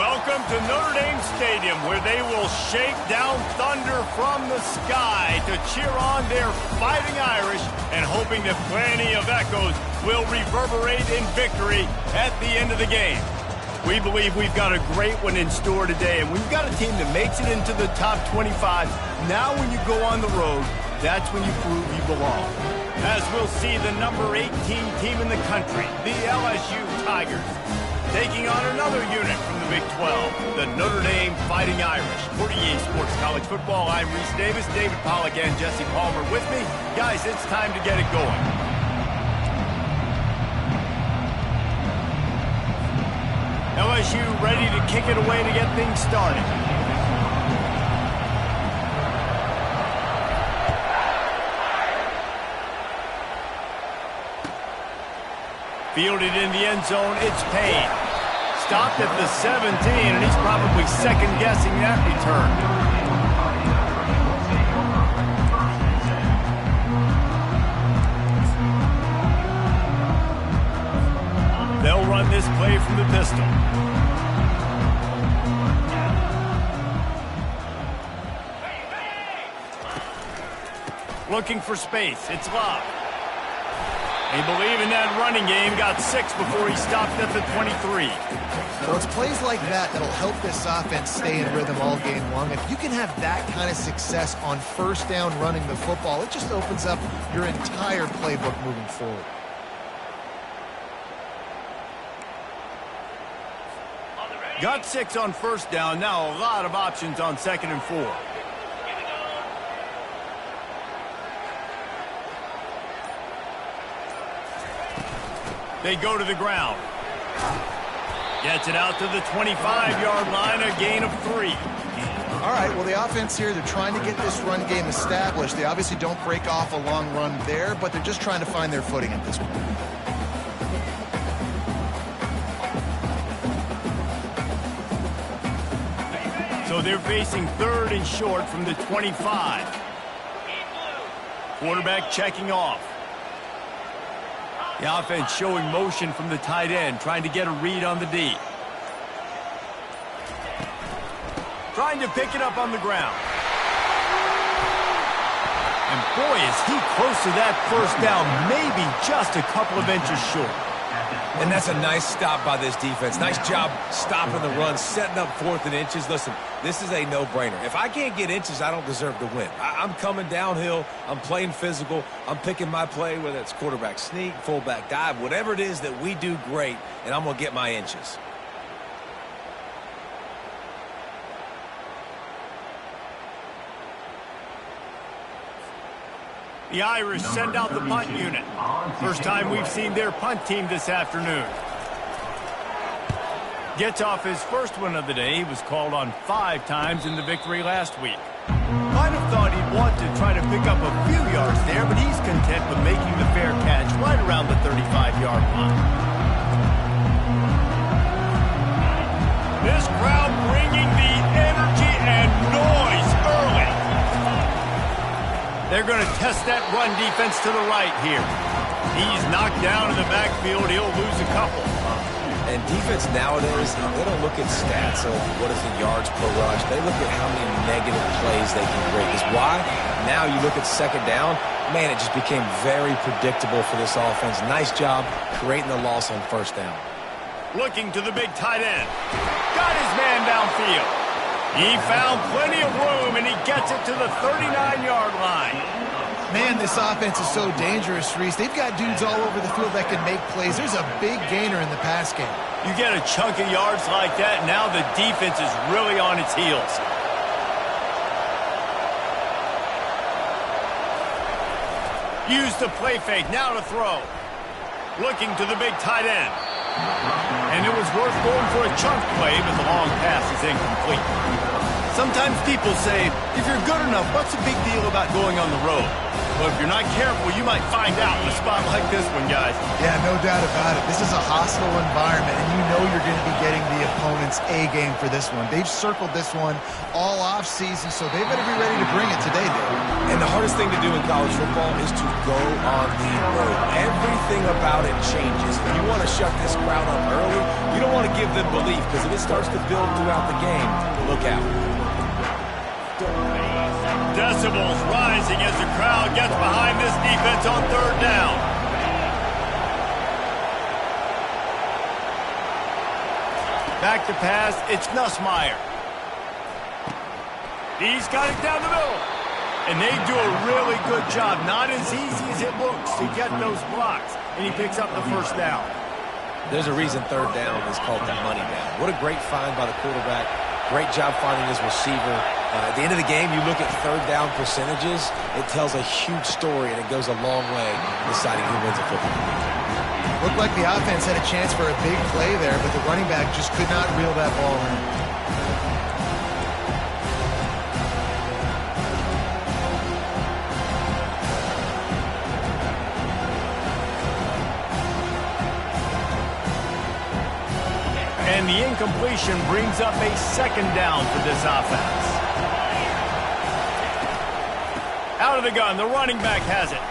Welcome to Notre Dame Stadium, where they will shake down thunder from the sky to cheer on their Fighting Irish and hoping that plenty of echoes will reverberate in victory at the end of the game. We believe we've got a great one in store today, and we've got a team that makes it into the top 25. Now when you go on the road, that's when you prove you belong. As we'll see the number 18 team in the country, the LSU Tigers, taking on another unit from the Big 12, the Notre Dame Fighting Irish. For EA Sports College Football, I'm Reese Davis, David Pollack, and Jesse Palmer with me. Guys, it's time to get it going. LSU ready to kick it away to get things started. Fielded in the end zone, it's Payne. Stopped at the 17, and he's probably second-guessing that return. They'll run this play from the pistol. Looking for space, it's Love. They believe in that running game, got 6 before he stopped at the 23. Well, it's plays like that that'll help this offense stay in rhythm all game long. If you can have that kind of success on first down running the football, it just opens up your entire playbook moving forward. Got 6 on first down, now a lot of options on 2nd and 4. They go to the ground. Gets it out to the 25-yard line, a gain of 3. All right, well, the offense here, they're trying to get this run game established. They obviously don't break off a long run there, but they're just trying to find their footing at this point. So they're facing 3rd and short from the 25. Quarterback checking off. The offense showing motion from the tight end, trying to get a read on the D. Trying to pick it up on the ground. And boy, is he close to that first down, maybe just a couple of inches short. And that's a nice stop by this defense. Nice job stopping the run, setting up 4th and inches. Listen, this is a no-brainer. If I can't get inches, I don't deserve to win. I'm coming downhill. I'm playing physical. I'm picking my play, whether it's quarterback sneak, fullback dive, whatever it is that we do great, and I'm going to get my inches. The Irish send out the punt unit. First time we've seen their punt team this afternoon. Gets off his first one of the day. He was called on 5 times in the victory last week. Might have thought he'd want to try to pick up a few yards there, but he's content with making the fair catch right around the 35-yard line. This crowd bringing the energy and noise early. They're going to test that run defense to the right here. He's knocked down in the backfield. He'll lose a couple. And defense nowadays, they don't look at stats of what is the yards per rush. They look at how many negative plays they can create. Because why? Now you look at 2nd down, man, it just became very predictable for this offense. Nice job creating the loss on 1st down. Looking to the big tight end. Got his man downfield. He found plenty of room, and he gets it to the 39-yard line. Man, this offense is so dangerous, Reese. They've got dudes all over the field that can make plays. There's a big gainer in the pass game. You get a chunk of yards like that, now the defense is really on its heels. Use the play fake, now to throw. Looking to the big tight end. And it was worth going for a chunk play, but the long pass is incomplete. Sometimes people say, if you're good enough, what's the big deal about going on the road? But if you're not careful, you might find out in a spot like this one, guys. Yeah, no doubt about it. This is a hostile environment, and you know you're going to be getting the opponent's A game for this one. They've circled this one all off-season, so they better be ready to bring it today, Dave. And the hardest thing to do in college football is to go on the road. Everything about it changes. If you want to shut this crowd up early, you don't want to give them belief, because if it starts to build throughout the game, look out. Decibels rising as the crowd gets behind this defense on third down. Back to pass, it's Nussmeier. He's got it down the middle. And they do a really good job. Not as easy as it looks to get those blocks. And he picks up the first down. There's a reason third down is called the money down. What a great find by the quarterback. Great job finding his receiver. At the end of the game, you look at third down percentages. It tells a huge story, and it goes a long way in deciding who wins a football game. Looked like the offense had a chance for a big play there, but the running back just could not reel that ball in. And the incompletion brings up a second down for this offense. Out of the gun, the running back has it.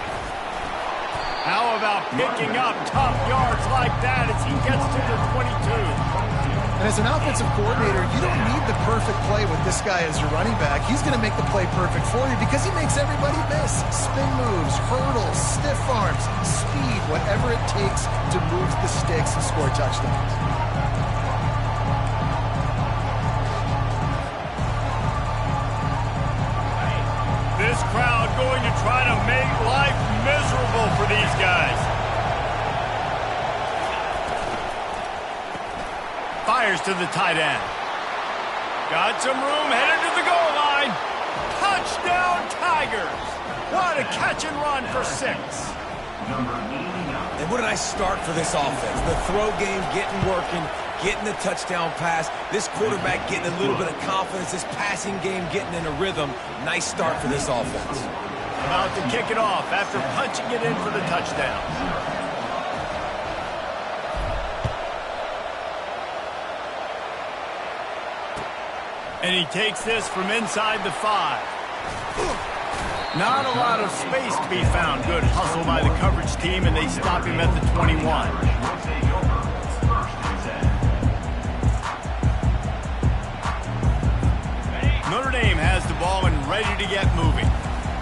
How about picking up tough yards like that as he gets to the 22? And as an offensive coordinator, you don't need the perfect play with this guy as your running back. He's going to make the play perfect for you because he makes everybody miss. Spin moves, hurdles, stiff arms, speed, whatever it takes to move the sticks and score touchdowns. This crowd going to try to make life miserable for these guys. Fires to the tight end. Got some room, headed to the goal line. Touchdown, Tigers. What a catch and run for 6. And what a nice start for this offense. The throw game getting working, getting the touchdown pass. This quarterback getting a little bit of confidence. This passing game getting in a rhythm. Nice start for this offense. About to kick it off after punching it in for the touchdown. And he takes this from inside the 5. Not a lot of space to be found. Good hustle by the coverage team, and they stop him at the 21. Notre Dame has the ball and ready to get moving.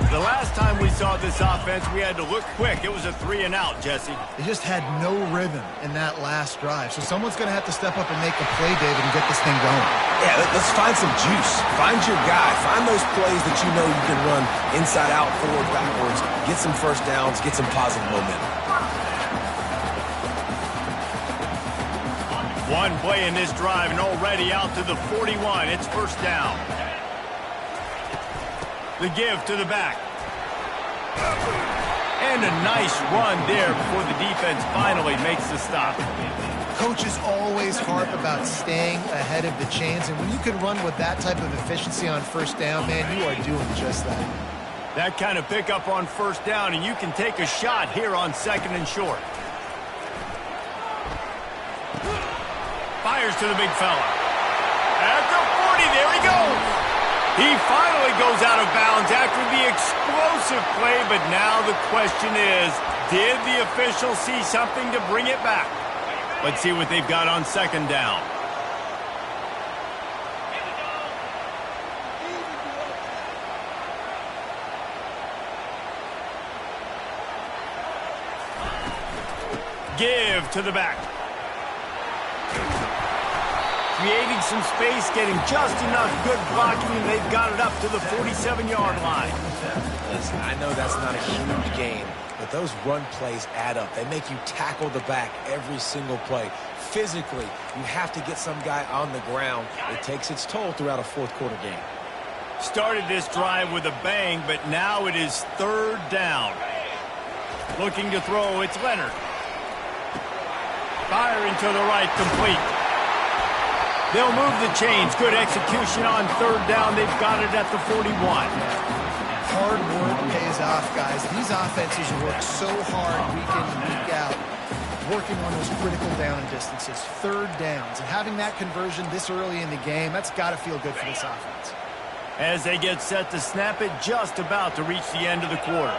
The last time we saw this offense, we had to look quick. It was a 3-and-out, Jesse. They just had no rhythm in that last drive. So someone's going to have to step up and make a play, David, and get this thing going. Yeah, let's find some juice. Find your guy. Find those plays that you know you can run inside out, forward, backwards. Get some first downs. Get some positive momentum. One play in this drive and already out to the 41. It's first down. The give to the back. And a nice run there before the defense finally makes the stop. Coaches always harp about staying ahead of the chains, and when you can run with that type of efficiency on first down, man, you are doing just that. That kind of pickup on first down, and you can take a shot here on second and short. Fires to the big fella. At the 40, there he goes. He finally goes out of bounds after the explosive play, but now the question is, did the official see something to bring it back? Let's see what they've got on second down. Give to the back. Creating some space, getting just enough good blocking, and they've got it up to the 47-yard line. Listen, I know that's not a huge gain, but those run plays add up. They make you tackle the back every single play. Physically, you have to get some guy on the ground. It takes its toll throughout a fourth-quarter game. Started this drive with a bang, but now it is third down. Looking to throw, it's Leonard. Firing to the right, complete. They'll move the chains. Good execution on third down. They've got it at the 41. Hard work pays off, guys. These offenses work so hard week in and week out, working on those critical down distances, third downs, and having that conversion this early in the game, that's got to feel good for this offense. As they get set to snap it, just about to reach the end of the quarter.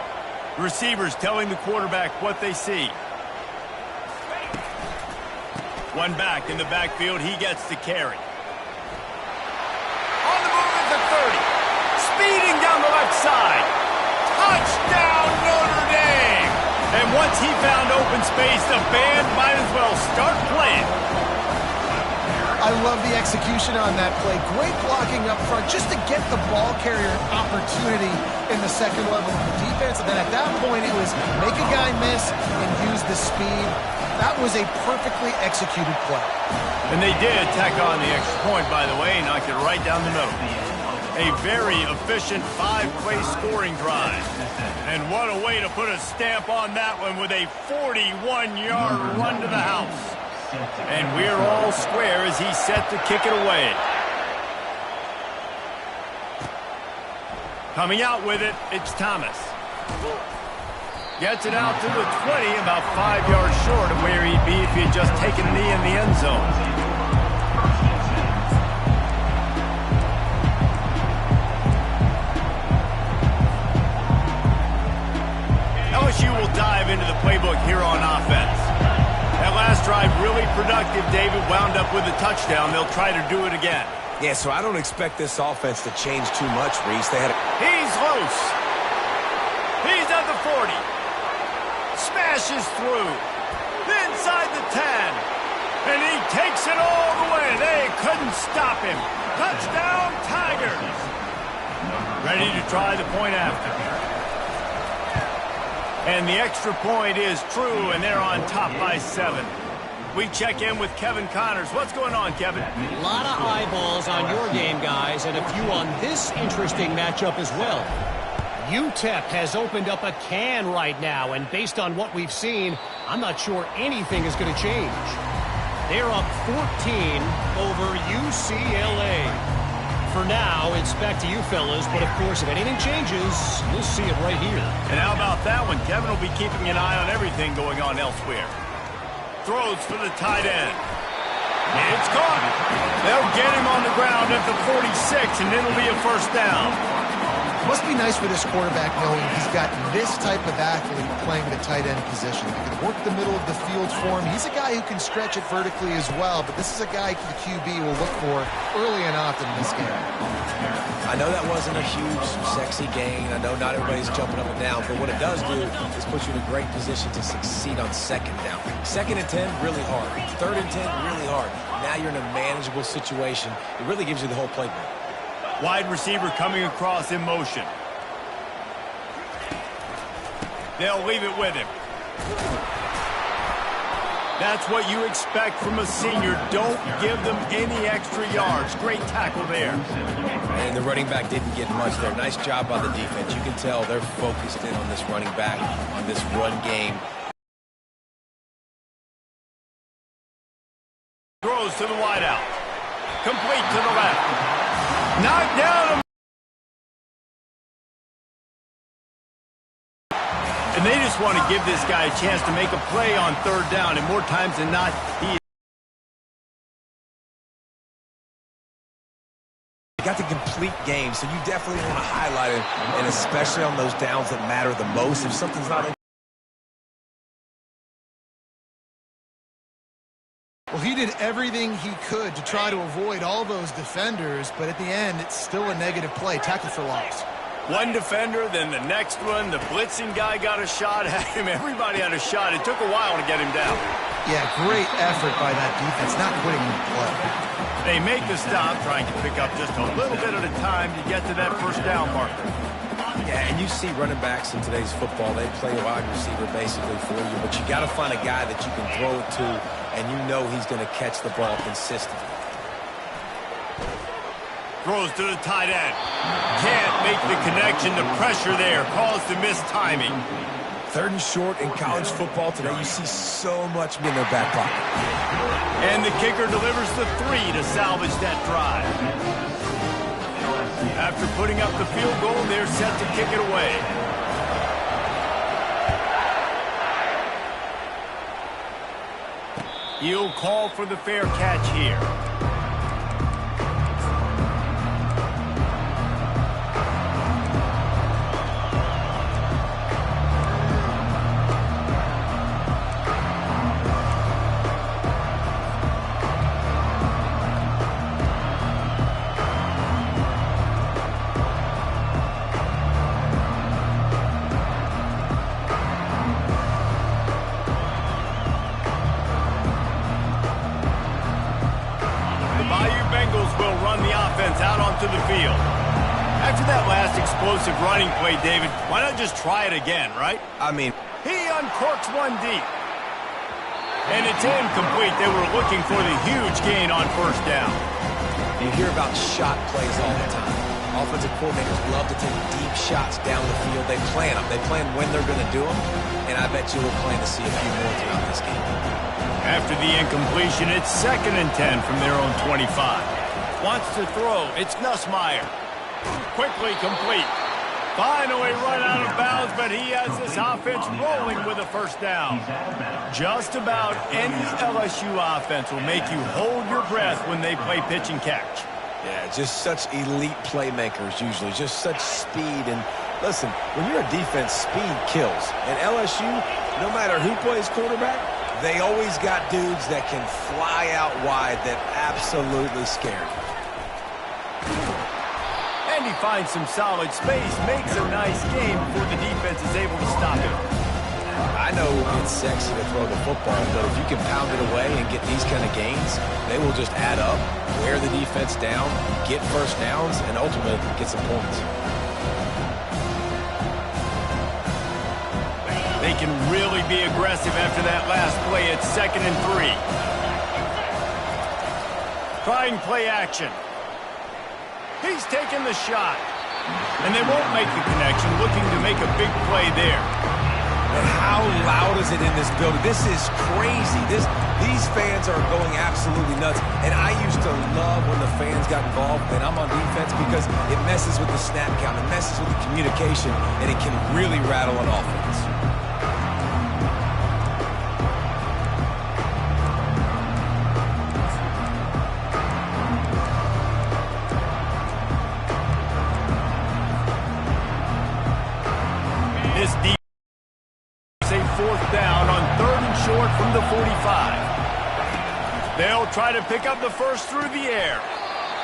The receivers telling the quarterback what they see. One back in the backfield, he gets the carry. On the move at the 30. Speeding down the left side. Touchdown, Notre Dame! And once he found open space, the band might as well start playing. I love the execution on that play. Great blocking up front just to get the ball carrier an opportunity in the second level of the defense. And then at that point, it was make a guy miss and use the speed. That was a perfectly executed play. And they did tack on the extra point, by the way, knocked it right down the middle. A very efficient 5-play scoring drive. And what a way to put a stamp on that one with a 41-yard run to the house. And we're all square as he's set to kick it away. Coming out with it, it's Thomas. Gets it out to the 20, about 5 yards short of where he'd be if he had just taken a knee in the end zone. LSU will dive into the playbook here on offense. That last drive really productive. David wound up with a touchdown. They'll try to do it again. Yeah, so I don't expect this offense to change too much, Reese. He's loose. He's at the 40. Smashes through. Inside the 10. And he takes it all the way. They couldn't stop him. Touchdown, Tigers. Ready to try the point after. And the extra point is true, and they're on top by 7. We check in with Kevin Connors. What's going on, Kevin? A lot of eyeballs on your game, guys, and a few on this interesting matchup as well. UTEP has opened up a can right now, and based on what we've seen, I'm not sure anything is going to change. They're up 14 over UCLA. For now, it's back to you fellas, but of course, if anything changes, you'll see it right here. And how about that one? Kevin will be keeping an eye on everything going on elsewhere. Throws for the tight end. It's caught. They'll get him on the ground at the 46, and it'll be a first down. Must be nice for this quarterback knowing he's got this type of athlete playing the tight end position. He can work the middle of the field for him. He's a guy who can stretch it vertically as well, but this is a guy the QB will look for early and often in this game. I know that wasn't a huge, sexy gain. I know not everybody's jumping up and down, but what it does do is put you in a great position to succeed on second down. Second and 10, really hard. Third and 10, really hard. Now you're in a manageable situation. It really gives you the whole playbook. Wide receiver coming across in motion. They'll leave it with him. That's what you expect from a senior. Don't give them any extra yards. Great tackle there. And the running back didn't get much there. Nice job by the defense. You can tell they're focused in on this running back, on this run game. Throws to the wideout. Complete to the left. Knocked down. And they just want to give this guy a chance to make a play on third down, and more times than not, he got the complete game, so you definitely want to highlight it, and especially on those downs that matter the most. If something's not... Well, he did everything he could to try to avoid all those defenders, but at the end, it's still a negative play. Tackle for loss. One defender, then the next one. The blitzing guy got a shot at him. Everybody had a shot. It took a while to get him down. Yeah, great effort by that defense, not quitting the play. They make the stop, trying to pick up just a little bit at a time to get to that first down marker. Yeah, and you see running backs in today's football, they play a wide receiver basically for you, but you got to find a guy that you can throw it to, and you know he's going to catch the ball consistently. Throws to the tight end. Can't make the connection. The pressure there caused the missed timing. Third and short in college football today, you see so much in their back pocket. And the kicker delivers the 3 to salvage that drive. After putting up the field goal, they're set to kick it away. He'll call for the fair catch here. Will run the offense out onto the field. After that last explosive running play, David, why not just try it again, right? I mean, he uncorks one deep. And it's incomplete. They were looking for the huge gain on first down. you hear about shot plays all the time. Offensive coordinators love to take deep shots down the field. They plan them. They plan when they're going to do them. And I bet you we'll plan to see a few more throughout this game. After the incompletion, it's 2nd and 10 from their own 25. Wants to throw. It's Nussmeier. Quickly complete. Finally run out of bounds, but he has this offense rolling with a first down. Just about any LSU offense will make you hold your breath when they play pitch and catch. Yeah, just such elite playmakers usually, just such speed. And listen, when you're a defense, speed kills. And LSU, no matter who plays quarterback, they always got dudes that can fly out wide that absolutely scare you. And he finds some solid space, makes a nice game before the defense is able to stop him. I know it's sexy to throw the football, but if you can pound it away and get these kind of gains, they will just add up, wear the defense down, get first downs, and ultimately get some points. They can really be aggressive after that last play. It's 2nd and 3. Trying play action. He's taking the shot. And they won't make the connection, looking to make a big play there. And how loud is it in this building? This is crazy. These fans are going absolutely nuts. And I used to love when the fans got involved, and I'm on defense, because it messes with the snap count, it messes with the communication, and it can really rattle an offense. This defense is a 4th down on 3rd and short from the 45. They'll try to pick up the first through the air.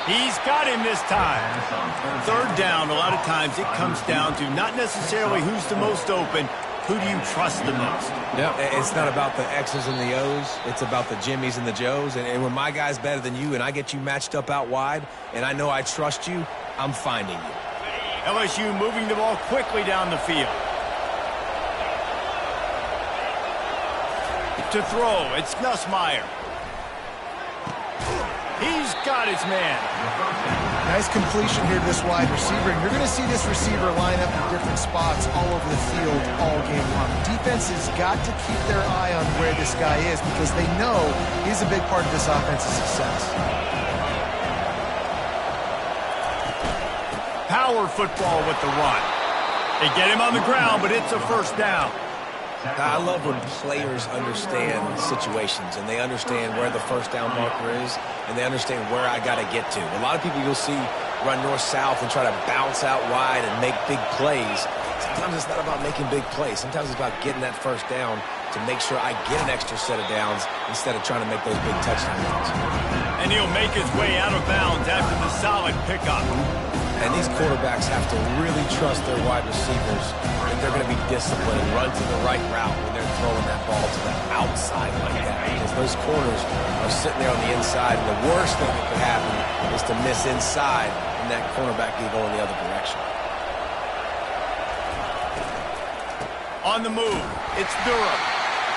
He's got him this time. 3rd down, a lot of times it comes down to not necessarily who's the most open, who do you trust the most? Yeah, it's not about the X's and the O's. It's about the Jimmies and the Joes. And when my guy's better than you and I get you matched up out wide and I know I trust you, I'm finding you. LSU moving the ball quickly down the field. To throw, it's Nussmeier. He's got his man. Nice completion here to this wide receiver. And you're going to see this receiver line up in different spots all over the field all game long. Defense has got to keep their eye on where this guy is, because they know he's a big part of this offense's success. Power football with the run. They get him on the ground, but it's a first down. I love when players understand situations and they understand where the first down marker is and they understand where I got to get to. A lot of people you'll see run north-south and try to bounce out wide and make big plays. Sometimes it's not about making big plays. Sometimes it's about getting that first down to make sure I get an extra set of downs instead of trying to make those big touchdown runs. And he'll make his way out of bounds after the solid pickup. And these quarterbacks have to really trust their wide receivers that they're going to be disciplined and run to the right route when they're throwing that ball to the outside like that. Because those corners are sitting there on the inside, and the worst thing that could happen is to miss inside and that cornerback can go in the other direction. On the move, it's Durham.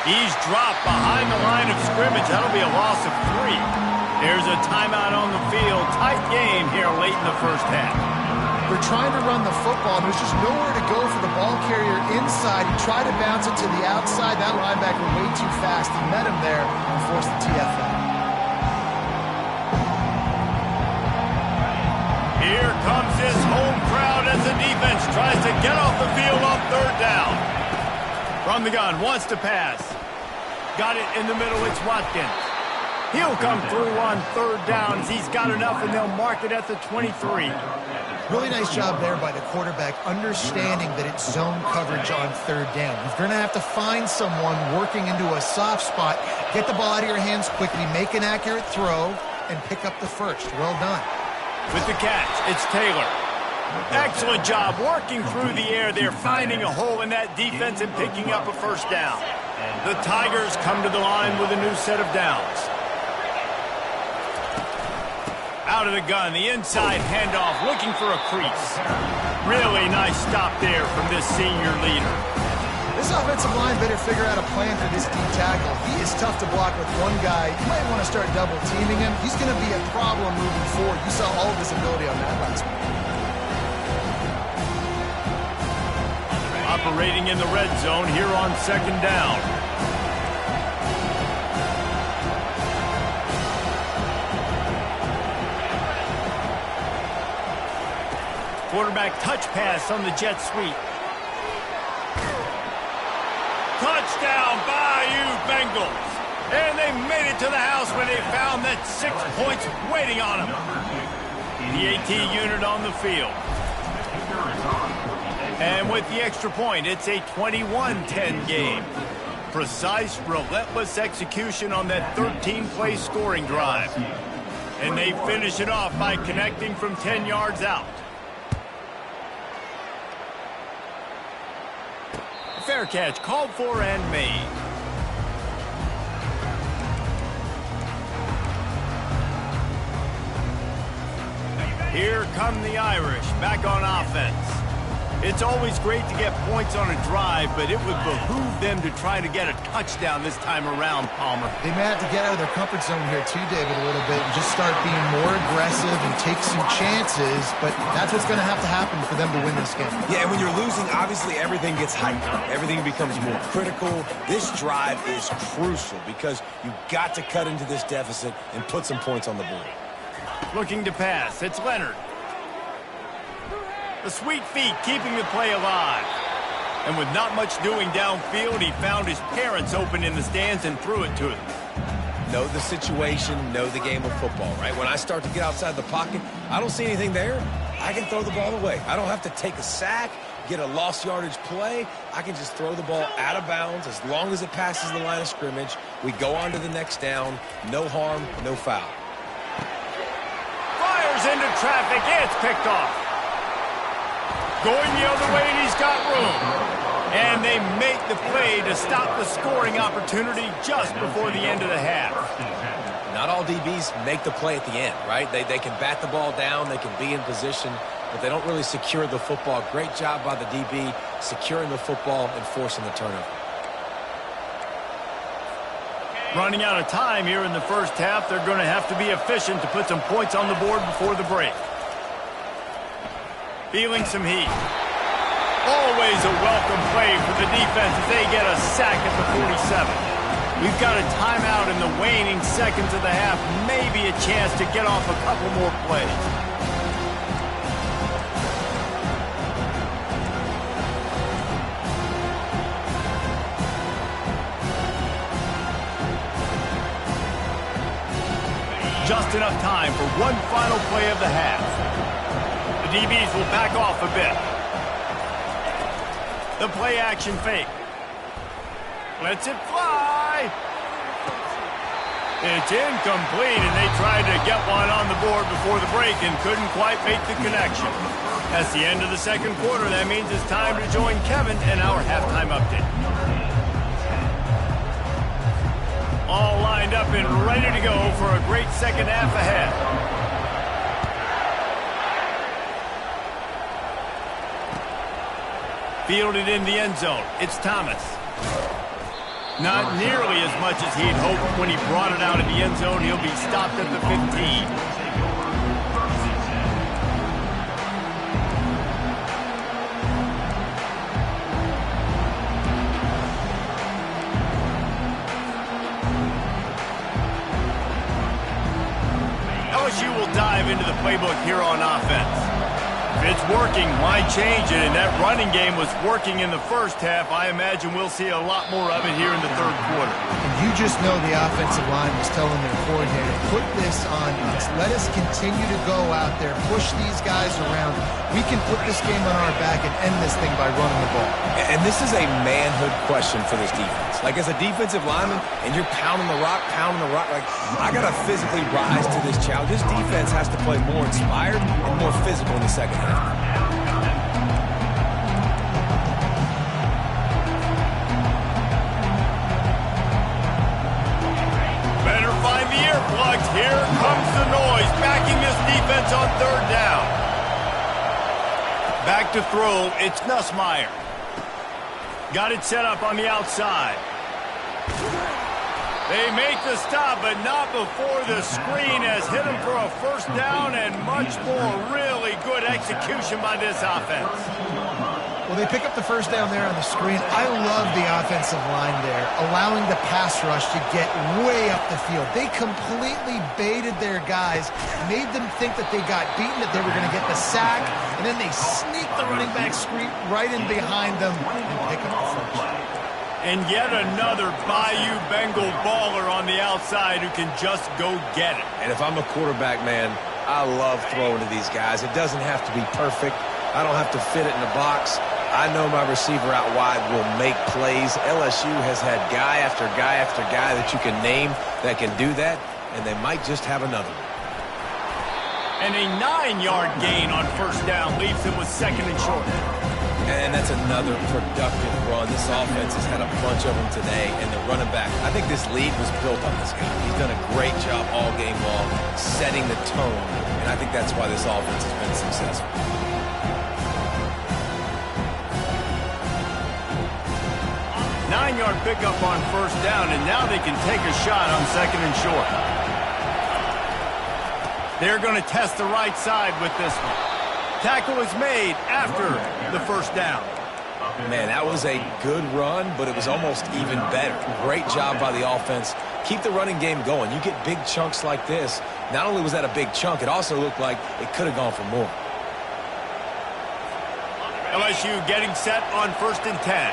He's dropped behind the line of scrimmage. That'll be a loss of 3. There's a timeout on the field. Tight game here late in the first half. They're trying to run the football, and there's just nowhere to go for the ball carrier inside. He tried to bounce it to the outside. That linebacker way too fast. He met him there and forced the TFL. Here comes this home crowd as the defense tries to get off the field on third down. From the gun, wants to pass. Got it in the middle, it's Watkins. He'll come through on third down as he's got enough, and they'll mark it at the 23. Really nice job there by the quarterback, understanding that it's zone coverage on third down. You're going to have to find someone working into a soft spot, get the ball out of your hands quickly, make an accurate throw, and pick up the first. Well done. With the catch, it's Taylor. Excellent job working through the air there, finding a hole in that defense and picking up a first down. The Tigers come to the line with a new set of downs. Out of the gun, the inside handoff, looking for a crease. Really nice stop there from this senior leader. This offensive line better figure out a plan for this D tackle. He is tough to block with one guy. You might want to start double teaming him. He's going to be a problem moving forward. You saw all of his ability on that last one. Operating in the red zone here on second down. Quarterback touch pass on the jet sweep. Touchdown, Bayou Bengals. And they made it to the house when they found that 6 points waiting on them. The AT unit on the field. And with the extra point, it's a 21-10 game. Precise, relentless execution on that 13-play scoring drive. And they finish it off by connecting from 10 yards out. Fair catch called for and made. Here come the Irish back on offense. It's always great to get points on a drive, but it would behoove them to try to get a touchdown this time around, Palmer. They may have to get out of their comfort zone here too, David, a little bit, and just start being more aggressive and take some chances, but that's what's going to have to happen for them to win this game. Yeah, and when you're losing, obviously everything gets hyped. Everything becomes more critical. This drive is crucial because you've got to cut into this deficit and put some points on the board. Looking to pass, it's Leonard. The sweet feet keeping the play alive. And with not much doing downfield, he found his parents open in the stands and threw it to them. Know the situation, know the game of football, right? When I start to get outside the pocket, I don't see anything there. I can throw the ball away. I don't have to take a sack, get a lost yardage play. I can just throw the ball out of bounds as long as it passes the line of scrimmage. We go on to the next down. No harm, no foul. Fires into traffic. It's picked off. Going the other way, and he's got room. And they make the play to stop the scoring opportunity just before the end of the half. Not all DBs make the play at the end, right? They can bat the ball down, they can be in position, but they don't really secure the football. Great job by the DB securing the football and forcing the turnover. Running out of time here in the first half, they're going to have to be efficient to put some points on the board before the break. Feeling some heat. Always a welcome play for the defense as they get a sack at the 47. We've got a timeout in the waning seconds of the half. Maybe a chance to get off a couple more plays. Just enough time for one final play of the half. The DBs will back off a bit. The play action fake. Lets it fly. It's incomplete, and they tried to get one on the board before the break and couldn't quite make the connection. That's the end of the second quarter. That means it's time to join Kevin in our halftime update. All lined up and ready to go for a great second half ahead. Fielded in the end zone. It's Thomas. Not nearly as much as he'd hoped when he brought it out of the end zone. He'll be stopped at the 15. LSU will dive into the playbook here on offense. If it's working, why change it? And that running game was working in the first half. I imagine we'll see a lot more of it here in the third quarter. And you just know the offensive line was telling their coordinator, put this on us. Let us continue to go out there, push these guys around. We can put this game on our back and end this thing by running the ball. And this is a manhood question for this defense. Like, as a defensive lineman, and you're pounding the rock, like, I got to physically rise to this challenge. This defense has to play more inspired and more physical in the second half. Better find the earplugs. Here comes the noise, backing this defense on third down. Back to throw, it's Nussmeier. Got it set up on the outside. They make the stop, but not before the screen has hit him for a first down, and much more really good execution by this offense. Well, they pick up the first down there on the screen. I love the offensive line there, allowing the pass rush to get way up the field. They completely baited their guys, made them think that they got beaten, that they were going to get the sack, and then they sneak the running back screen right in behind them and pick up the first. And yet another Bayou Bengal baller on the outside who can just go get it. And if I'm a quarterback, man, I love throwing to these guys. It doesn't have to be perfect. I don't have to fit it in the box. I know my receiver out wide will make plays. LSU has had guy after guy after guy that you can name that can do that, and they might just have another. And a 9-yard gain on first down leaves him with second and short. And that's another productive run. This offense has had a bunch of them today, and the running back, I think this lead was built on this guy. He's done a great job all game long setting the tone, and I think that's why this offense has been successful. Nine-yard pickup on first down, and now they can take a shot on second and short. They're going to test the right side with this one. Tackle is made after the first down. Man, that was a good run, but it was almost even better. Great job by the offense. Keep the running game going. You get big chunks like this. Not only was that a big chunk, it also looked like it could have gone for more. LSU getting set on 1st and 10.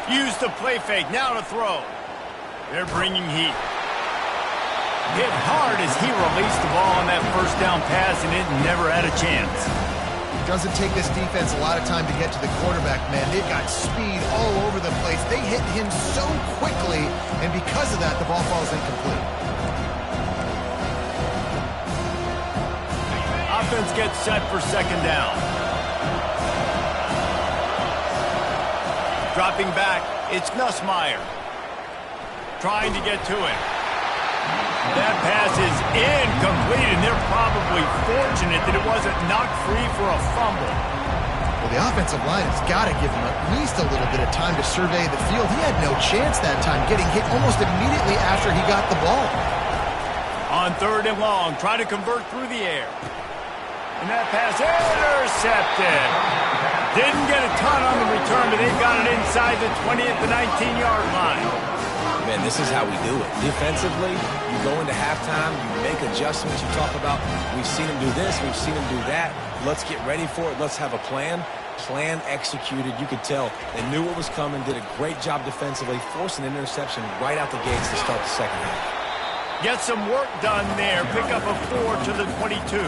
Use the play fake, now to throw. They're bringing heat. Hit hard as he released the ball on that first down pass, and it never had a chance. It doesn't take this defense a lot of time to get to the quarterback, man. They've got speed all over the place. They hit him so quickly, and because of that, the ball falls incomplete. Offense gets set for second down. Dropping back, it's Nussmeier. Trying to get to it. That pass is incomplete, and they're probably fortunate that it wasn't knocked free for a fumble. Well, the offensive line has got to give him at least a little bit of time to survey the field. He had no chance that time, getting hit almost immediately after he got the ball. On third and long, try to convert through the air. And that pass intercepted. Didn't get a ton on the return, but they got it inside the 20 at the 19-yard line. Man, this is how we do it. Defensively, you go into halftime, you make adjustments. You talk about, we've seen him do this, we've seen him do that. Let's get ready for it. Let's have a plan. Plan executed. You could tell they knew what was coming, did a great job defensively, forced an interception right out the gates to start the second half. Get some work done there. Pick up a 4 to the 22.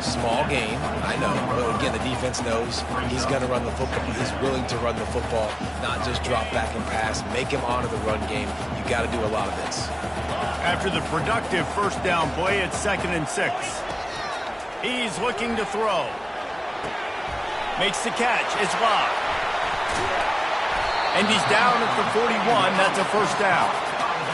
Small gain, I know, but again, the defense knows he's going to run the football. He's willing to run the football, not just drop back and pass. Make him honor the run game. You got to do a lot of this. After the productive first down play, it's 2nd and 6. He's looking to throw. Makes the catch. It's blocked. And he's down at the 41. That's a first down.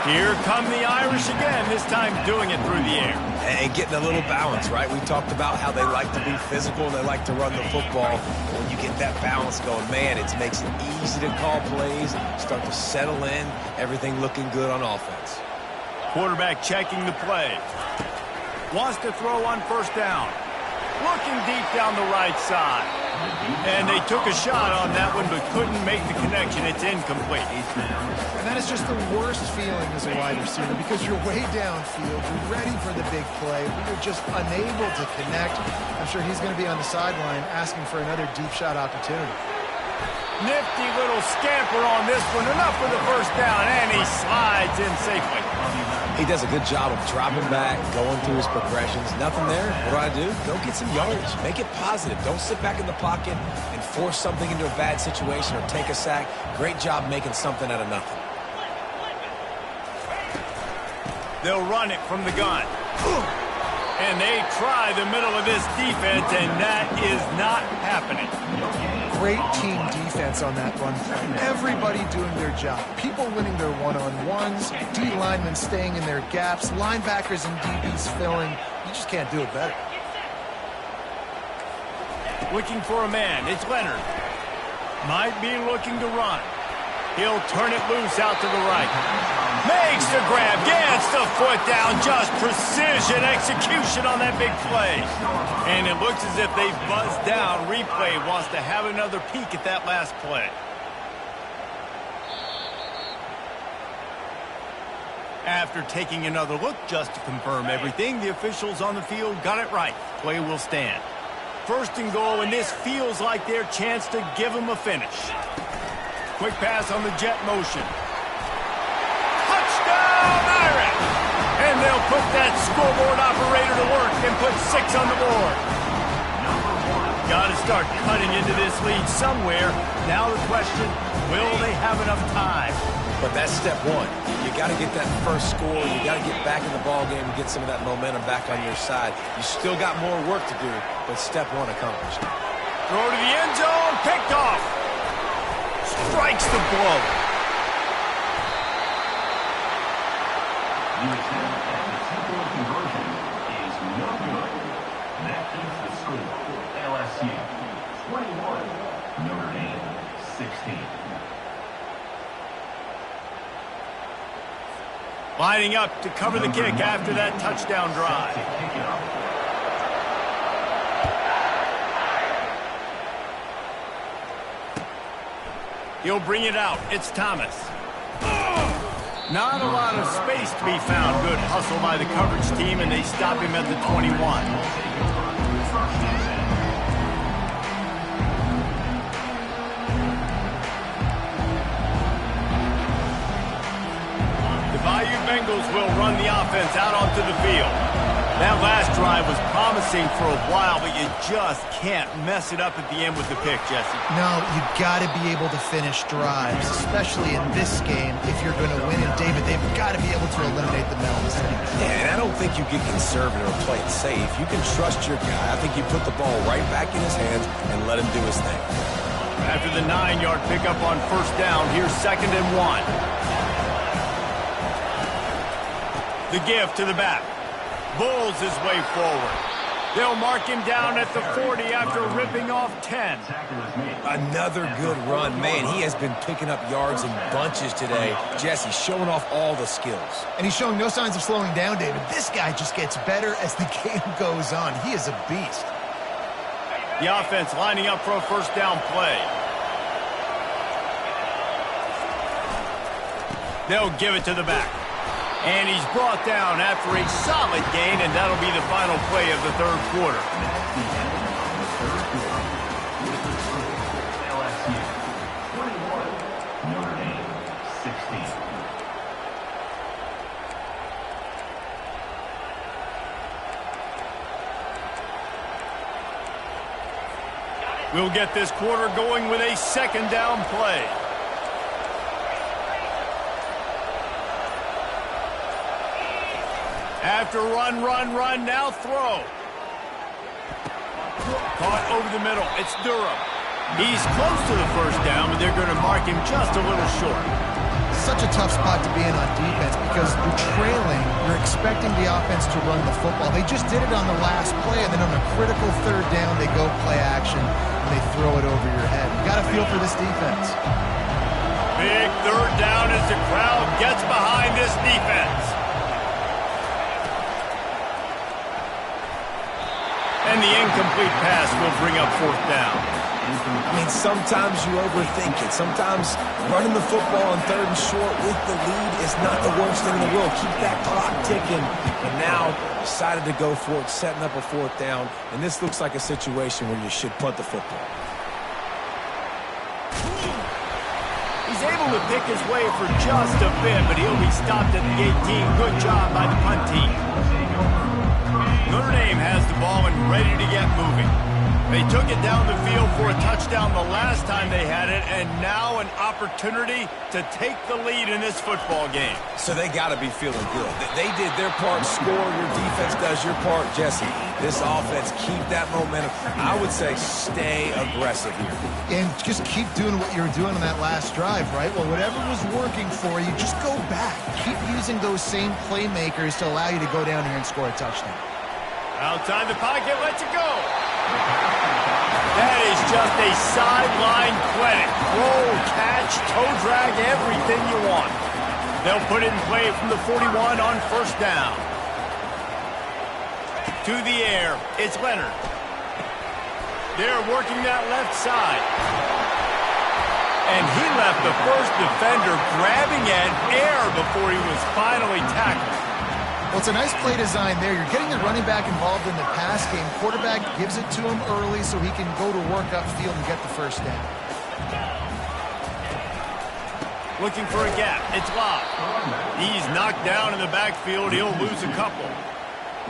Here come the Irish again, this time doing it through the air. And getting a little balance, right? We talked about how they like to be physical and they like to run the football. When you get that balance going, man, it makes it easy to call plays, start to settle in, everything looking good on offense. Quarterback checking the play. Wants to throw on first down. looking deep down the right side. And they took a shot on that one, but couldn't make the connection. It's incomplete. And that is just the worst feeling as a wide receiver because you're way downfield, you're ready for the big play, but you're just unable to connect. I'm sure he's going to be on the sideline asking for another deep shot opportunity. Nifty little scamper on this one. Enough for the first down, and he slides in safely. He does a good job of dropping back, going through his progressions. Nothing there. What do? Go get some yards. Make it positive. Don't sit back in the pocket and force something into a bad situation or take a sack. Great job making something out of nothing. They'll run it from the gun. And they try the middle of this defense, and that is not happening. Great team defense on that run play. Everybody doing their job. People winning their one-on-ones, D linemen staying in their gaps, linebackers and DBs filling. You just can't do it better. Looking for a man. It's Leonard. Might be looking to run. He'll turn it loose out to the right. Makes the grab, gets the foot down, just precision execution on that big play. And it looks as if they buzzed down. Replay wants to have another peek at that last play. After taking another look just to confirm everything, the officials on the field got it right. Play will stand. First and goal, and this feels like their chance to give them a finish. Quick pass on the jet motion. Touchdown, Irish! And they'll put that scoreboard operator to work and put 6 on the board. Got to start cutting into this lead somewhere. Now the question, will they have enough time? But that's step one. You got to get that first score. You got to get back in the ball game and get some of that momentum back on your side. You still got more work to do, but step one accomplished. Throw to the end zone, picked off. Strikes the blow. The attempt at the two-point conversion is no good. That keeps the score. LSU 21, Notre Dame 16. Lining up to cover the kick after that touchdown drive. He'll bring it out. It's Thomas. Not a lot of space to be found. Good hustle by the coverage team, and they stop him at the 21. Bayou Bengals will run the offense out onto the field. That last drive was promising for a while, but you just can't mess it up at the end with the pick, Jesse. No, you've got to be able to finish drives, especially in this game if you're going to win. And, David, they've got to be able to eliminate the mental mistakes. Yeah, and I don't think you get conservative or play it safe. You can trust your guy. I think you put the ball right back in his hands and let him do his thing. After the 9-yard pickup on first down, here's 2nd and 1. The give to the back. Bulls his way forward. They'll mark him down at the 40 after ripping off 10. Another good run. Man, he has been picking up yards in bunches today. Jesse showing off all the skills. And he's showing no signs of slowing down, David. This guy just gets better as the game goes on. He is a beast. The offense lining up for a first down play. They'll give it to the back. And he's brought down after a solid gain, and that'll be the final play of the third quarter. LSU 21, Notre Dame 16. We'll get this quarter going with a second down play. After run, now throw. Caught over the middle. It's Durham. He's close to the first down, but they're going to mark him just a little short. Such a tough spot to be in on defense because you're trailing. You're expecting the offense to run the football. They just did it on the last play, and then on the critical third down, they go play action, and they throw it over your head. You got to feel for this defense. Big third down as the crowd gets behind this defense. And the incomplete pass will bring up fourth down. I mean, sometimes you overthink it. Sometimes running the football on 3rd and short with the lead is not the worst thing in the world. Keep that clock ticking. And now decided to go for it, setting up a fourth down. And this looks like a situation where you should punt the football. He's able to pick his way for just a bit, but he'll be stopped at the 18. Good job by the punt team. Notre Dame has the ball and ready to get moving. They took it down the field for a touchdown the last time they had it, and now an opportunity to take the lead in this football game. So they got to be feeling good. They did their part, score. Your defense does your part, Jesse. This offense, keep that momentum. I would say stay aggressive here. And just keep doing what you were doing on that last drive, right? Well, whatever was working for you, just go back. Keep using those same playmakers to allow you to go down here and score a touchdown. Outside the pocket, lets it go. That is just a sideline clinic. Roll, catch, toe drag, everything you want. They'll put it in play from the 41 on first down. To the air, it's Leonard. They're working that left side. And he left the first defender grabbing at air before he was finally tackled. Well, it's a nice play design there. You're getting the running back involved in the pass game. Quarterback gives it to him early so he can go to work upfield and get the first down. Looking for a gap. It's Locke. He's knocked down in the backfield. He'll lose a couple.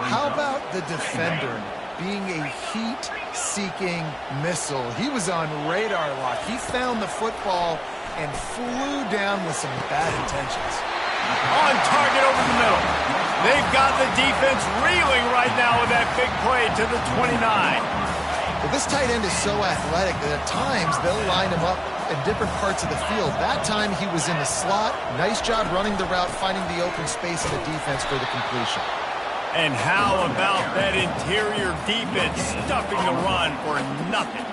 How about the defender being a heat-seeking missile? He was on radar lock. He found the football and flew down with some bad intentions. On target over the middle. They've got the defense reeling right now with that big play to the 29. Well, this tight end is so athletic that at times they'll line him up in different parts of the field. That time he was in the slot. Nice job running the route, finding the open space in the defense for the completion. And how about that interior defense stuffing the run for nothing?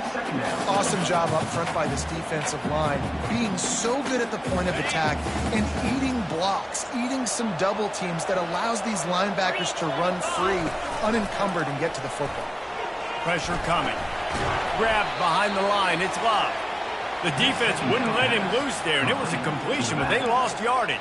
Awesome job up front by this defensive line, being so good at the point of attack and eating blocks, eating some double teams that allows these linebackers to run free, unencumbered, and get to the football. Pressure coming. Grabbed behind the line. It's Love. The defense wouldn't let him loose there, and it was a completion, but they lost yardage.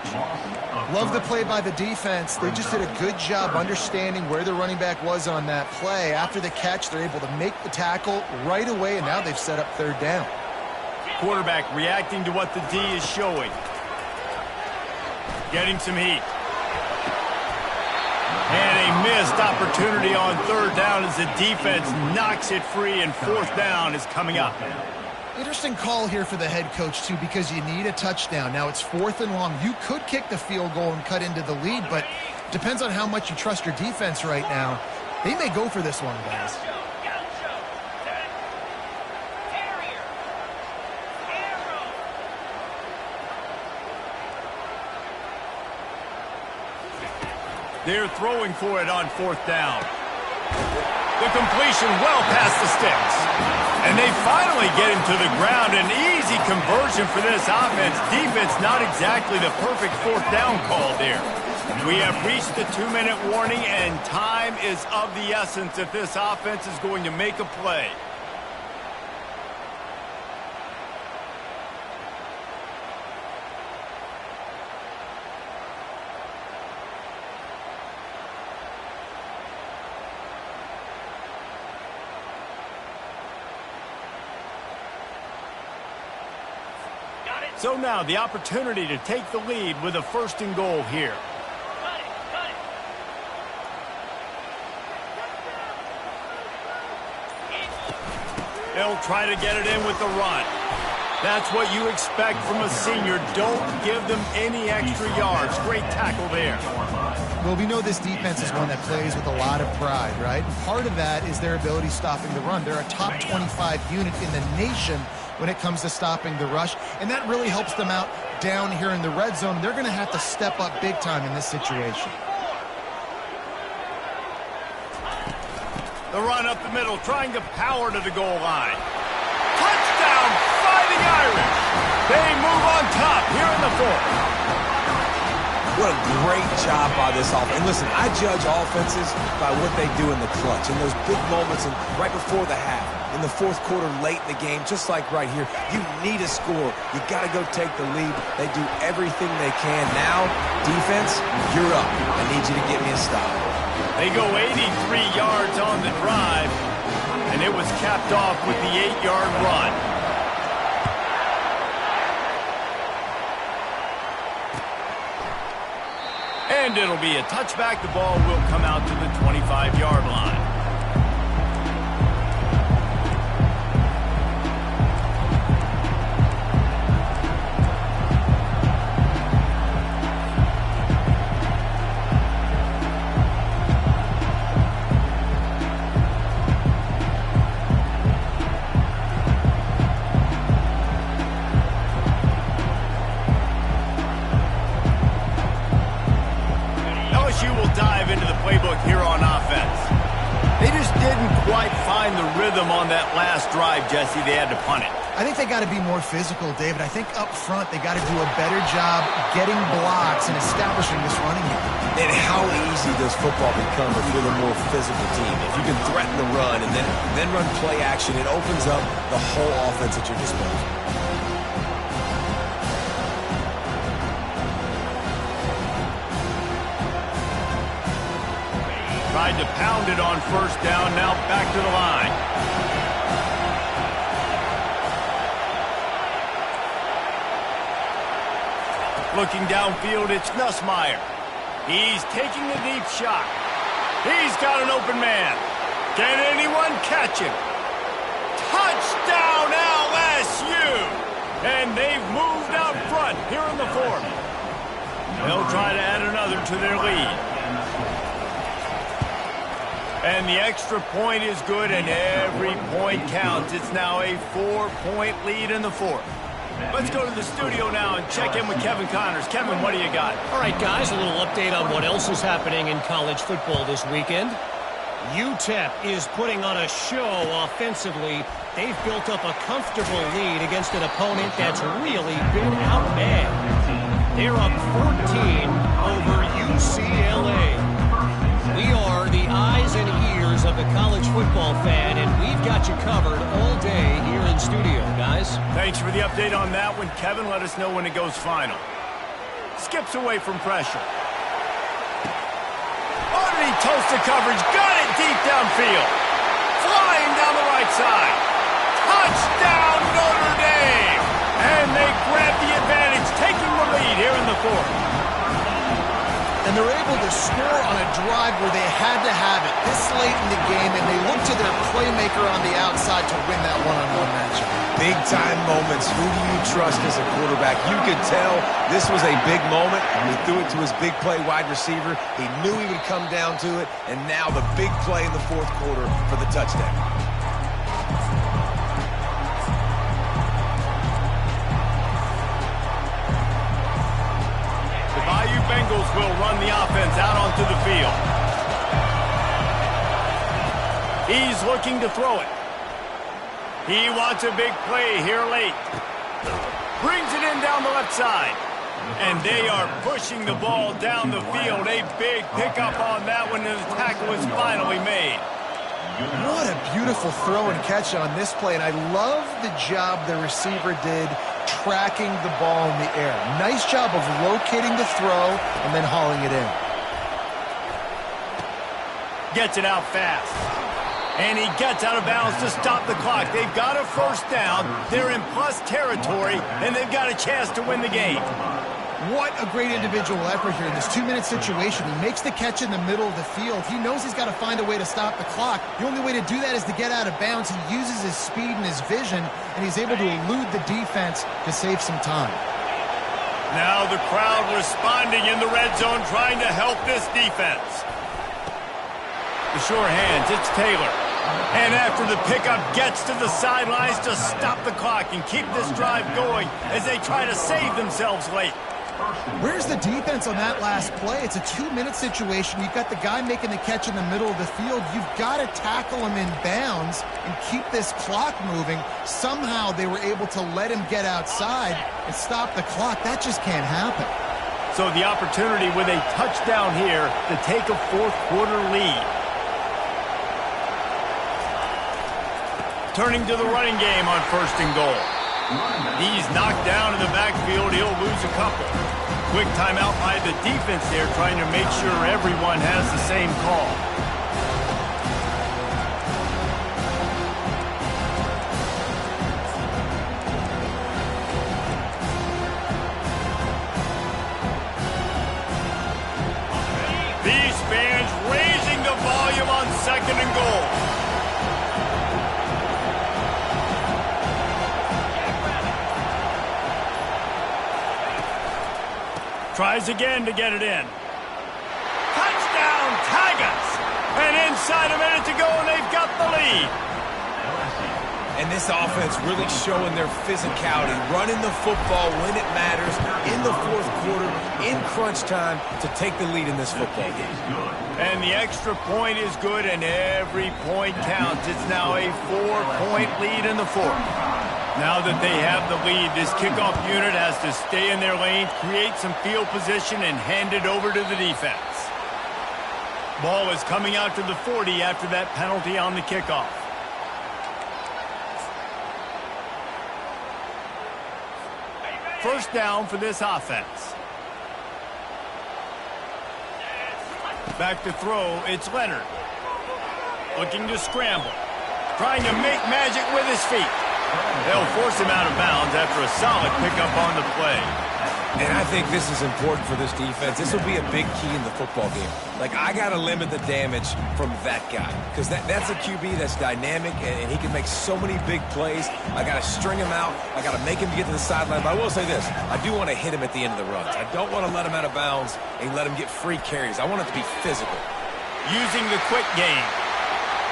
Love the play by the defense. They just did a good job understanding where the running back was on that play. After the catch, they're able to make the tackle right away, and now they've set up third down. Quarterback reacting to what the D is showing. Getting some heat. And a missed opportunity on third down as the defense knocks it free, and fourth down is coming up. Interesting call here for the head coach, too, because you need a touchdown. Now, it's 4th and long. You could kick the field goal and cut into the lead, but depends on how much you trust your defense right now. They may go for this one, guys. They're throwing for it on fourth down. The completion well past the sticks. And they finally get him to the ground. An easy conversion for this offense. Defense not exactly the perfect fourth down call there. We have reached the 2-minute warning, and time is of the essence if this offense is going to make a play. So now the opportunity to take the lead with a 1st and goal here. They'll try to get it in with the run. That's what you expect from a senior. Don't give them any extra yards. Great tackle there. Well, we know this defense is one that plays with a lot of pride, right? And part of that is their ability stopping the run. They're a top 25 unit in the nation when it comes to stopping the rush, and that really helps them out down here in the red zone. They're going to have to step up big time in this situation. The run up the middle, trying to power to the goal line. Touchdown, Fighting Irish. They move on top here in the 4th. What a great job by this offense. And listen, I judge offenses by what they do in the clutch, in those big moments and right before the half, in the fourth quarter, late in the game, just like right here. You need a score. You got to go take the lead. They do everything they can. Now, defense, you're up. I need you to get me a stop. They go 83 yards on the drive, and it was capped off with the 8-yard run. And it'll be a touchback. The ball will come out to the 25-yard line. On that last drive, Jesse, they had to punt it. I think they got to be more physical, David. I think up front they got to do a better job getting blocks and establishing this running game. And how easy does football become if you're the more physical team? If you can threaten the run and then run play action, it opens up the whole offense at your disposal. Tried to pound it on first down, now back to the line. Looking downfield, it's Nussmeier. He's taking the deep shot. He's got an open man. Can anyone catch him? Touchdown LSU! And they've moved out front here in the fourth. They'll try to add another to their lead. And the extra point is good, and every point counts. It's now a 4-point lead in the fourth. Let's go to the studio now and check in with Kevin Connors. Kevin, what do you got? All right, guys, a little update on what else is happening in college football this weekend. UTEP is putting on a show offensively. They've built up a comfortable lead against an opponent that's really been outmanned. They're up 14 over UCLA. We are the eyes and ears of the college football fan, and we've got you covered all day here in studio, guys. Thanks for the update on that one, Kevin. Let us know when it goes final. Skips away from pressure. Underneath toasted coverage. Got it deep downfield. Flying down the right side. Touchdown, Notre Dame! And they grab the advantage, taking the lead here in the fourth. And they're able to score on a drive where they had to have it this late in the game, and they look to their playmaker on the outside to win that one-on-one matchup. Big-time moments. Who do you trust as a quarterback? You could tell this was a big moment. He threw it to his big play wide receiver. He knew he would come down to it, and now the big play in the fourth quarter for the touchdown. Bengals will run the offense out onto the field. He's looking to throw it. He wants a big play here late. Brings it in down the left side. And they are pushing the ball down the field. A big pickup on that one, and the tackle is finally made. What a beautiful throw and catch on this play, and I love the job the receiver did tracking the ball in the air. Nice job of locating the throw and then hauling it in. Gets it out fast. And he gets out of bounds to stop the clock. They've got a first down. They're in plus territory, and they've got a chance to win the game. What a great individual effort here in this 2-minute situation. He makes the catch in the middle of the field. He knows he's got to find a way to stop the clock. The only way to do that is to get out of bounds. He uses his speed and his vision, and he's able to elude the defense to save some time. Now the crowd responding in the red zone, trying to help this defense. The sure hands, it's Taylor. And after the pickup, gets to the sidelines to stop the clock and keep this drive going as they try to save themselves late. Where's the defense on that last play? It's a 2-minute situation. You've got the guy making the catch in the middle of the field. You've got to tackle him in bounds and keep this clock moving. Somehow they were able to let him get outside and stop the clock. That just can't happen. So the opportunity with a touchdown here to take a fourth quarter lead. Turning to the running game on 1st and goal. He's knocked down in the backfield. He'll lose a couple. Quick timeout by the defense there, trying to make sure everyone has the same call. These fans raising the volume on 2nd and goal. Tries again to get it in. Touchdown, Tigers! And inside a minute to go, and they've got the lead. And this offense really showing their physicality, running the football when it matters, in the fourth quarter, in crunch time, to take the lead in this football game. And the extra point is good, and every point counts. It's now a 4-point lead in the fourth. Now that they have the lead, this kickoff unit has to stay in their lanes, create some field position, and hand it over to the defense. Ball is coming out to the 40 after that penalty on the kickoff. First down for this offense. Back to throw, it's Leonard. Looking to scramble. Trying to make magic with his feet. They'll force him out of bounds after a solid pickup on the play. And I think this is important for this defense. This will be a big key in the football game. Like, I got to limit the damage from that guy. Because that's a QB that's dynamic, and he can make so many big plays. I got to string him out. I got to make him get to the sideline. But I will say this. I do want to hit him at the end of the runs. I don't want to let him out of bounds and let him get free carries. I want it to be physical. Using the quick game.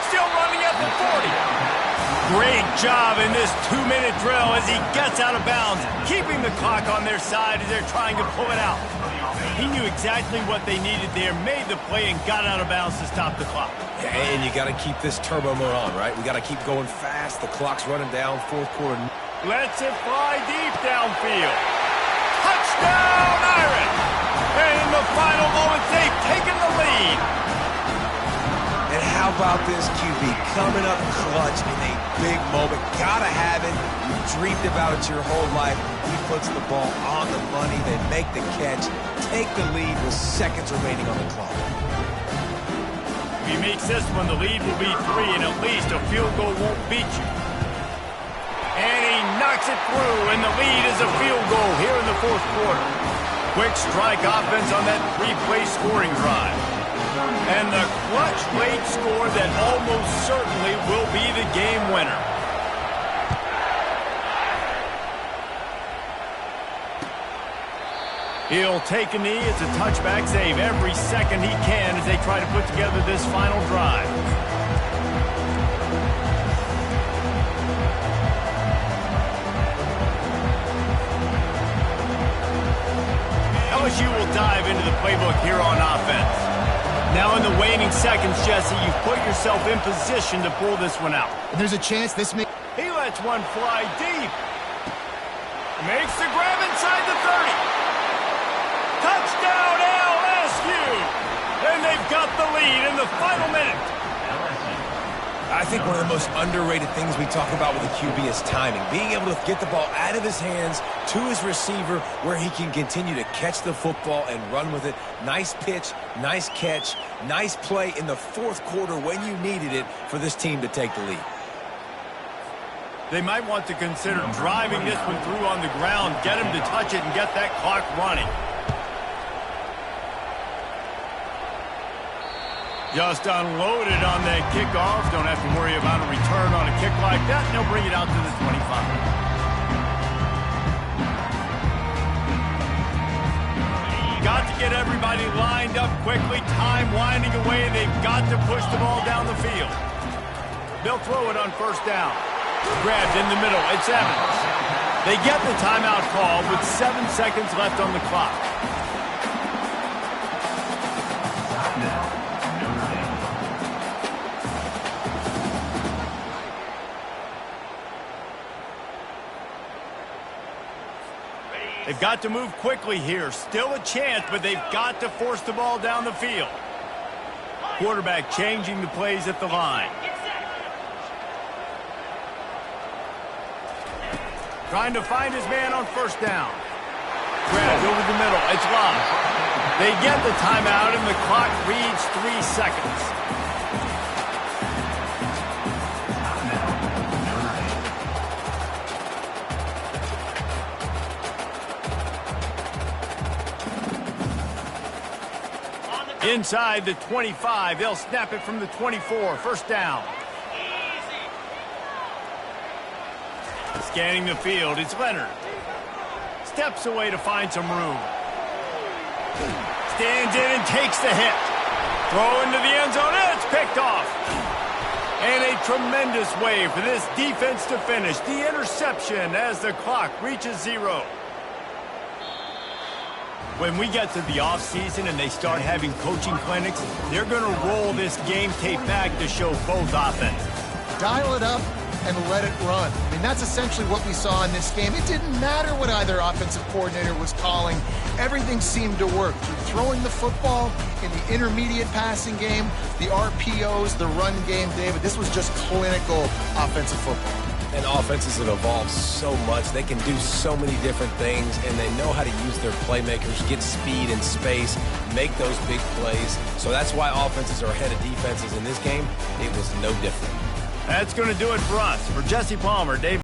Still running at the 40. Great job in this 2-minute drill as he gets out of bounds, keeping the clock on their side as they're trying to pull it out. He knew exactly what they needed there, made the play, and got out of bounds to stop the clock. Yeah, and you got to keep this turbo mode on, right? We got to keep going fast. The clock's running down, fourth quarter. Lets it fly deep downfield. Touchdown, Irish! And in the final moments, they've taken the lead. And how about this QB coming up clutch in a big moment? Gotta have it. You've dreamed about it your whole life. He puts the ball on the money. They make the catch, take the lead with seconds remaining on the clock. If he makes this one, the lead will be 3, and at least a field goal won't beat you. And he knocks it through, and the lead is a field goal here in the fourth quarter. Quick strike offense on that 3-play scoring drive. And the clutch late score that almost certainly will be the game winner. He'll take a knee. It's a touchback save every second he can as they try to put together this final drive. LSU will dive into the playbook here on offense. Now in the waning seconds, Jesse, you've put yourself in position to pull this one out. And there's a chance this may... He lets one fly deep. Makes the grab inside the 30. Touchdown, LSU! And they've got the lead in the final minute. I think one of the most underrated things we talk about with the QB is timing. Being able to get the ball out of his hands to his receiver where he can continue to catch the football and run with it. Nice pitch, nice catch, nice play in the fourth quarter when you needed it for this team to take the lead. They might want to consider driving this one through on the ground, get him to touch it and get that clock running. Just unloaded on that kickoff. Don't have to worry about a return on a kick like that. They'll bring it out to the 25. Got to get everybody lined up quickly. Time winding away. They've got to push the ball down the field. They'll throw it on first down. Grabbed in the middle. It's Evans. They get the timeout call with 7 seconds left on the clock. They've got to move quickly here. Still a chance, but they've got to force the ball down the field. Quarterback changing the plays at the line. Trying to find his man on first down. Grabbed over the middle. It's locked. They get the timeout, and the clock reads 3 seconds. Inside the 25, they'll snap it from the 24. First down. Scanning the field, it's Leonard. Steps away to find some room. Stands in and takes the hit. Throw into the end zone, and it's picked off. And a tremendous way for this defense to finish. The interception as the clock reaches 0. When we get to the offseason and they start having coaching clinics, they're going to roll this game tape back to show both offenses. Dial it up and let it run. I mean, that's essentially what we saw in this game. It didn't matter what either offensive coordinator was calling. Everything seemed to work. Through throwing the football in the intermediate passing game, the RPOs, the run game, David, this was just clinical offensive football. And offenses have evolved so much. They can do so many different things, and they know how to use their playmakers, get speed and space, make those big plays. So that's why offenses are ahead of defenses in this game. It was no different. That's going to do it for us. For Jesse Palmer, Dave